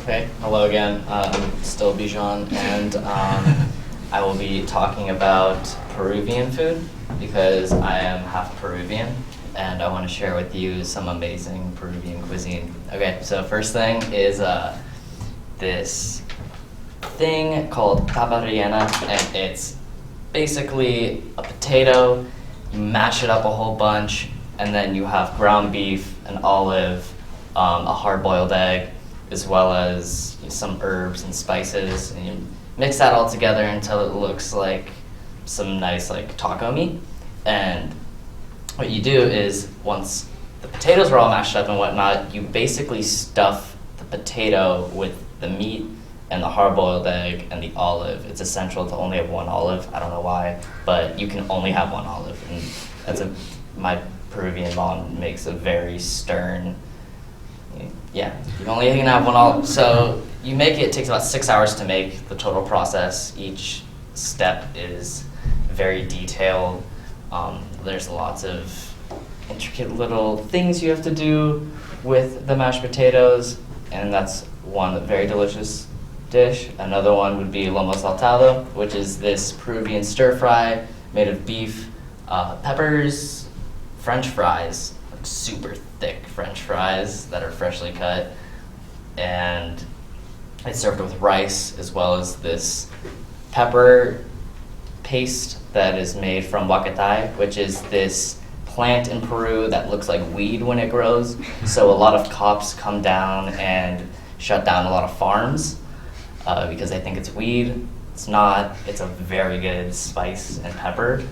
Okay, hello again. I'm still Bijan, and I will be talking about Peruvian food because I am half Peruvian, and I want to share with you some amazing Peruvian cuisine. Okay, so first thing is this thing called tapa rellena, and it's basically a potato. You mash it up a whole bunch, and then you have ground beef, an olive, a hard-boiled egg, as well as some herbs and spices, and you mix that all together until it looks like some nice taco meat. And what you do is, once the potatoes are all mashed up and whatnot, you basically stuff the potato with the meat and the hard-boiled egg and the olive. It's essential to only have one olive. I don't know why, but you can only have one olive, and my Peruvian mom makes a very stern. Yeah, you only can have one olive. So you make it takes about 6 hours to make the total process. Each step is very detailed. There's lots of intricate little things you have to do with the mashed potatoes, and that's one very delicious dish. Another one would be lomo saltado, which is this Peruvian stir fry made of beef, peppers, French fries, like super thick French fries that are freshly cut, and it's served with rice as well as this pepper paste that is made from huacatay, which is this plant in Peru that looks like weed when it grows. So a lot of cops come down and shut down a lot of farms because they think it's weed. It's not. It's a very good spice and pepper.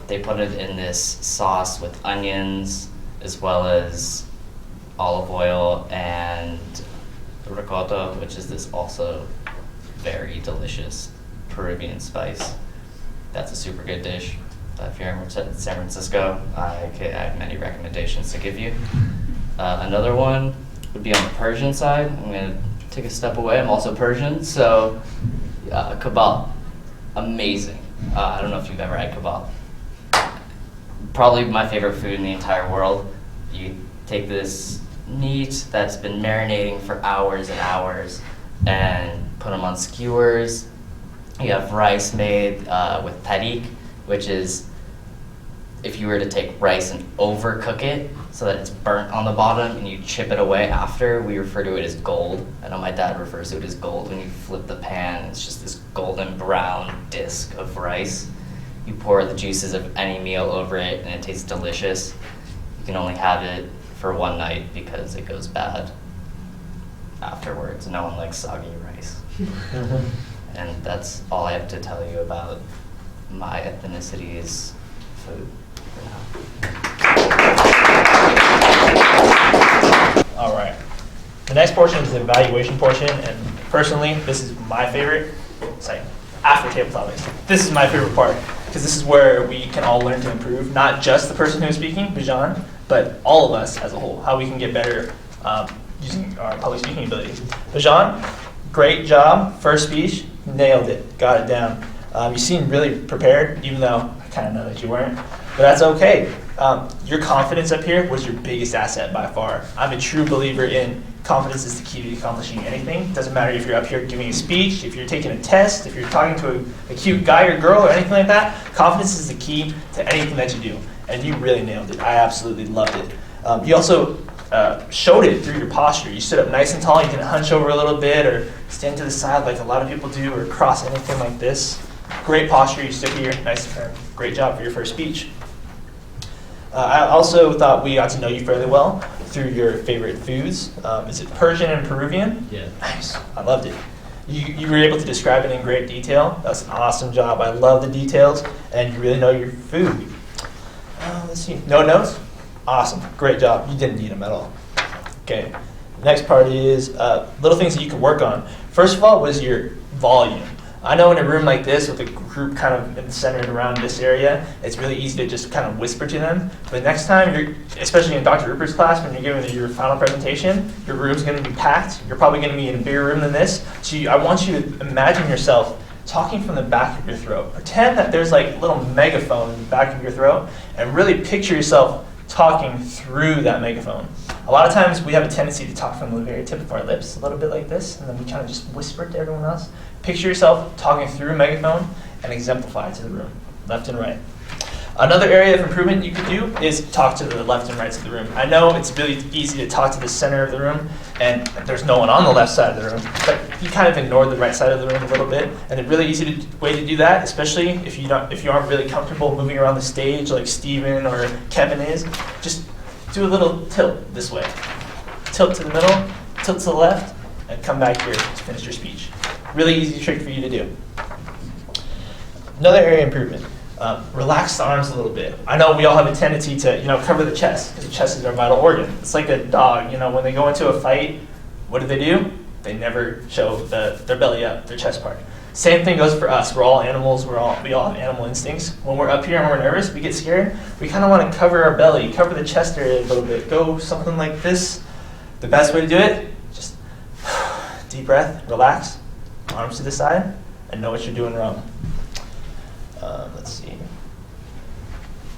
They put it in this sauce with onions as well as olive oil and ricotta, which is this also very delicious Peruvian spice. That's a super good dish. If you're in San Francisco, I have many recommendations to give you. Another one would be on the Persian side. I'm going to take a step away. I'm also Persian, so kebab, amazing. I don't know if you've ever had kebab. Probably my favorite food in the entire world. You take this meat that's been marinating for hours and hours and put them on skewers. You have rice made with tarik, which is if you were to take rice and overcook it so that it's burnt on the bottom and you chip it away after, we refer to it as gold. I know my dad refers to it as gold. When you flip the pan, it's just this golden brown disc of rice. You pour the juices of any meal over it, and it tastes delicious. You can only have it for one night because it goes bad afterwards. No one likes soggy rice. And that's all I have to tell you about my ethnicity's food for now. All right. The next portion is the evaluation portion, and personally, this is my favorite. It's like after table topics. This is my favorite part, because this is where we can all learn to improve, not just the person who's speaking, Bijan, but all of us as a whole, how we can get better using our public speaking ability. Bijan, great job. First speech, nailed it, got it down. You seem really prepared, even though I kind of know that you weren't, but that's okay. Your confidence up here was your biggest asset by far. I'm a true believer in confidence is the key to accomplishing anything. It doesn't matter if you're up here giving a speech, if you're taking a test, if you're talking to a cute guy or girl or anything like that. Confidence is the key to anything that you do, and you really nailed it. I absolutely loved it. You also showed it through your posture. You stood up nice and tall. You didn't hunch over a little bit or stand to the side like a lot of people do or cross anything like this. Great posture. You stood here nice and firm. Great job for your first speech. I also thought we got to know you fairly well through your favorite foods. Is it Persian and Peruvian? Yeah. Nice. I loved it. You were able to describe it in great detail. That's an awesome job. I love the details, and you really know your food. Let's see. No notes? Awesome. Great job. You didn't need them at all. Okay. Next part is little things that you could work on. First of all was your volume. I know in a room like this with a group kind of centered around this area, it's really easy to just kind of whisper to them. But next time, especially in Dr. Rupert's class, when you're giving your final presentation, your room's going to be packed. You're probably going to be in a bigger room than this. So I want you to imagine yourself talking from the back of your throat. Pretend that there's like a little megaphone in the back of your throat, and really picture yourself talking through that megaphone. A lot of times we have a tendency to talk from the very tip of our lips, a little bit like this, and then we kind of just whisper it to everyone else. Picture yourself talking through a megaphone and exemplify it to the room, left and right. Another area of improvement you could do is talk to the left and right of the room. I know it's really easy to talk to the center of the room, and there's no one on the left side of the room, but you kind of ignore the right side of the room a little bit. And a really easy way to do that, especially if you aren't really comfortable moving around the stage like Steven or Kevin is, just do a little tilt this way. Tilt to the middle, tilt to the left, and come back here to finish your speech. Really easy trick for you to do. Another area of improvement. Relax the arms a little bit. I know we all have a tendency to, cover the chest, because the chest is our vital organ. It's like a dog, when they go into a fight, what do? They never show their belly up, their chest part. Same thing goes for us. We're all animals. We all have animal instincts. When we're up here and we're nervous, we get scared. We kind of want to cover our belly, cover the chest area a little bit. Go something like this. The best way to do it, just deep breath, relax, arms to the side, and know what you're doing wrong. Let's see.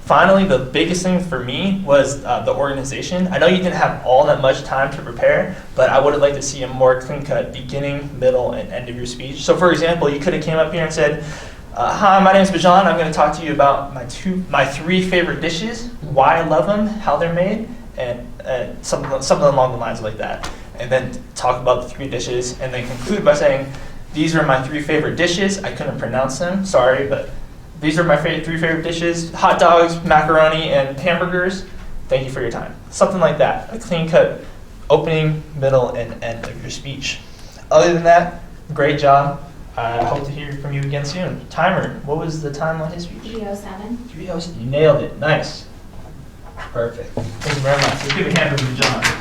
Finally, the biggest thing for me was the organization. I know you didn't have all that much time to prepare, but I would have liked to see a more clean-cut beginning, middle, and end of your speech. So for example, you could have came up here and said, hi, my name is Bijan. I'm going to talk to you about my 3 favorite dishes, why I love them, how they're made, and something along the lines like that. And then talk about the 3 dishes, and then conclude by saying, these are my 3 favorite dishes. I couldn't pronounce them, sorry, but these are my 3 favorite dishes: hot dogs, macaroni, and hamburgers. Thank you for your time. Something like that. A clean-cut opening, middle, and end of your speech. Other than that, great job. I hope to hear from you again soon. Timer, what was the time on his speech? 3:07. 3:07. You nailed it. Nice. Perfect. Thank you very much. Let's give a hand for Bijan.